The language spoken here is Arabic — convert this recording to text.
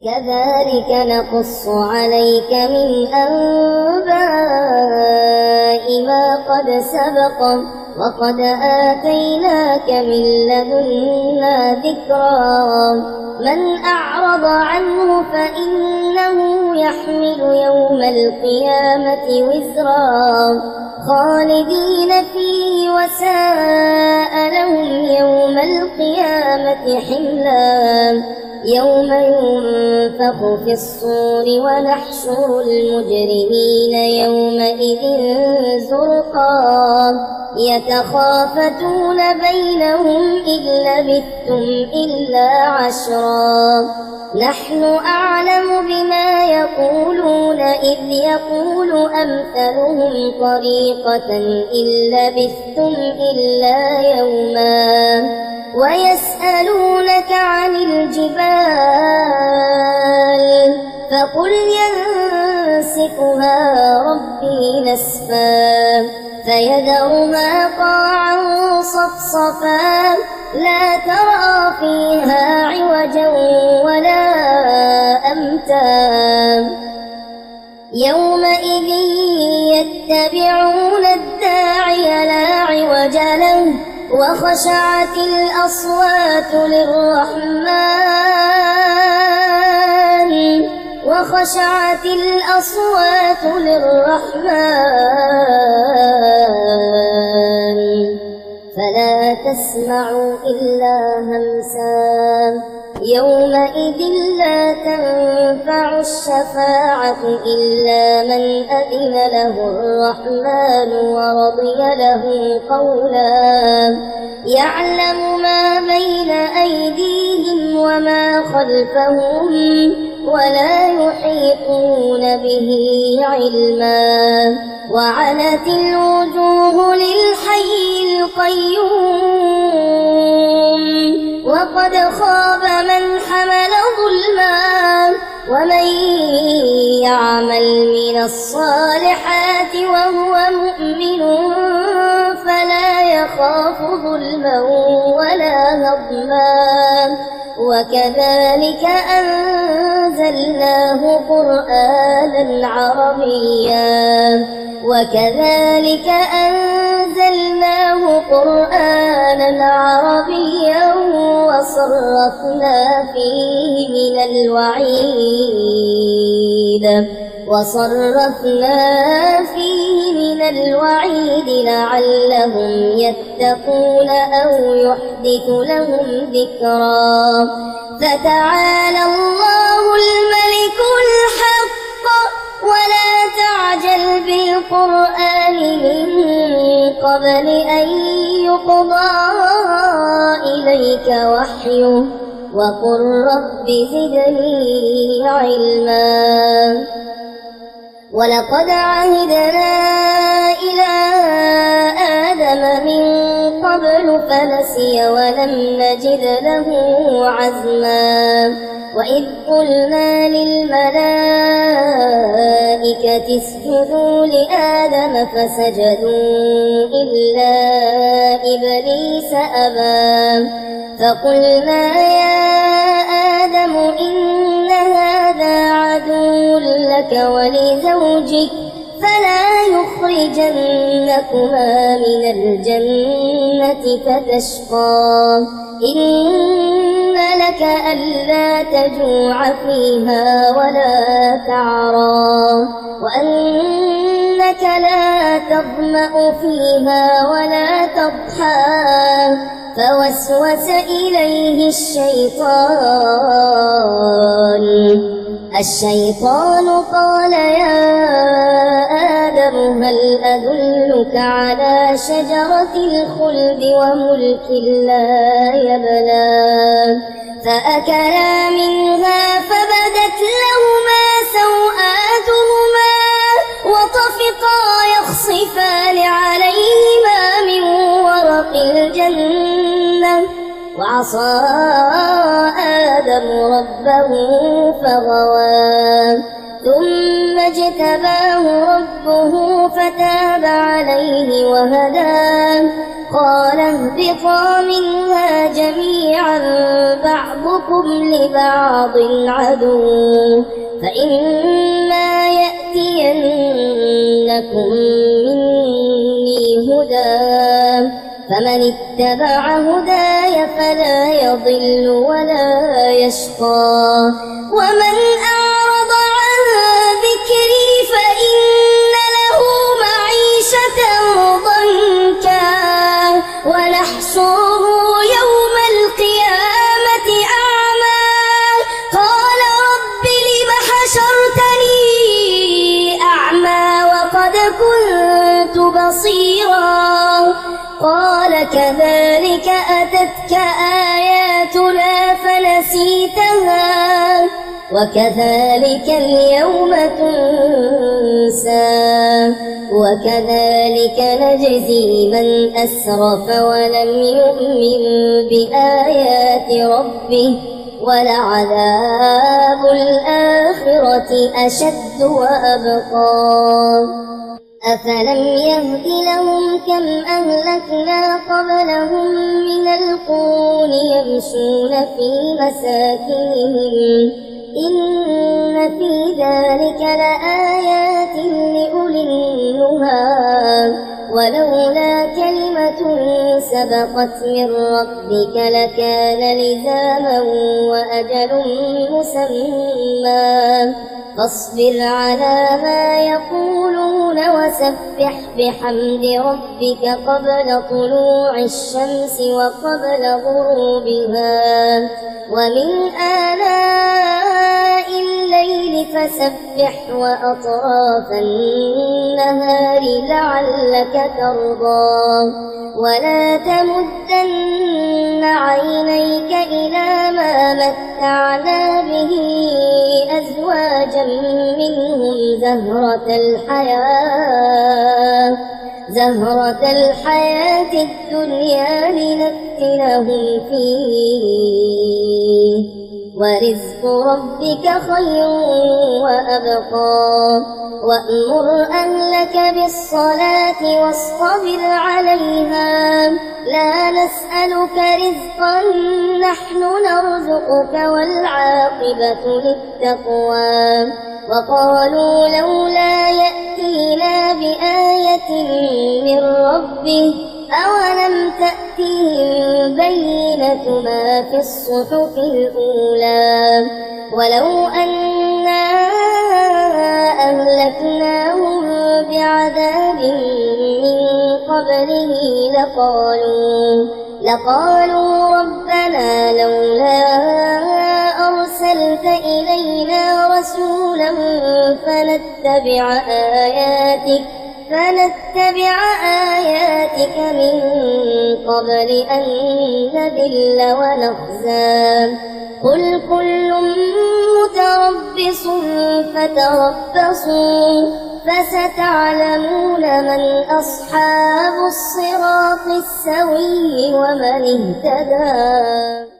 كذلك نقص عليك من أنباء ما قد سبق وقد آتيناك من لدنا ذكرا من أعرض عنه فإنه يحمل يوم القيامة وزرا خالدين فيه وساء لهم يوم القيامة حملا يوم ينفخ في الصور ونحشر المجرمين يومئذ زرقا يتخافتون بينهم إن لبثتم إلا عشرا نحن أعلم بما يقولون إذ يقول أمثلهم طريقة إن لبثتم إلا يوما ويسألونك عن الجبال فقل ينسفها ربي نسفا فيذرها قاعا صفصفا لا ترى فيها عوجا ولا أمتا يومئذ يتبعون الداعي لا عوج له وخشعت الأصوات للرحمن فلا تسمع إلا همسا يومئذ لا تنفع الشفاعة إلا من أذن له الرحمن ورضي له قولا يعلم ما بين أيديهم وما خلفهم ولا يحيطون به علما وعنت الوجوه للحي القيوم وقد خاب من حمل ظلما ومن يعمل من الصالحات وهو مؤمن فلا يخاف ظلما ولا هضما وكذلك أنزلناه قرآنا عربيا وصرفنا فيه من الوعيد لعلهم يتقون أو يحدث لهم ذكرا فتعالى الله الملك الحق ولا تعجل بالقرآن من قبل أن يقضى إليك وحيه وقل رب زدني علما ولقد عهدنا إلى آدم من قبل فنسي ولم نجد له عزما وإذ قلنا للملائكة اسجدوا لآدم فسجدوا إلا إبليس أبى فقلنا يا آدم إن هذا عدو لك ولزوجك فلا يخرجنكما من الجنة فتشقى إن لك ألا تجوع فيها ولا تعرى وأنك لا تظمأ فيها ولا تضحى فوسوس إليه الشيطان قال يا آدم هل أدلك على شجرة الخلد وملك لا يبلى فأكلا منها فبدت لهما سوآتهما وطفقا يخصفان عليهما من ورق الجنة وعصى آدم ربه فغوى ثم اجتباه ربه فتاب عليه وهدى قال اهبطا منها جميعا بعضكم لبعض عدو فإما يأتينكم مني هدى فمن اتبع هداي فلا يضل ولا يشقى ومن أعرض عن ذكري فإن له معيشة ضنكا ونحشره يوم القيامة أعمى قال رب لم حشرتني أعمى وقد كنت بصيرا قال كذلك أتتك آياتنا فنسيتها وكذلك اليوم تنسى وكذلك نجزي من أسرف ولم يؤمن بآيات ربه ولعذاب الآخرة أشد وأبقى أفلم يهد لهم كم أهلكنا قبلهم من القرون يمشون في مساكنهم إن في ذلك لآيات لأولي النهى ولولا كلمة سبقت من ربك لكان لزاما وأجل مسمى فاصبر على ما يقولون وسبح بحمد ربك قبل طلوع الشمس وقبل غروبها ومن آلاء الليل فسبح وأطراف النهار لعلك ترضى ولا تمدن عينيك إلى ما متعنا به أزواجا منهم زهرة الحياة الدنيا لنفتنهم فيه ورزق ربك خير وأبقى وأمر أهلك بالصلاة واصطبر عليها لا نسألك رزقا نحن نرزقك والعاقبة للتقوى وقالوا لولا يأتينا بآية من ربه أولم تأتهم بينة ما في الصحف الأولى ولو أنا أهلكناهم بعذاب من قبله لقالوا ربنا لولا أرسلت إلينا رسولا فنتبع آياتك من قبل أن نذل ونخزى قل كل متربص فتربصوا فستعلمون من أصحاب الصراط السوي ومن اهتدى.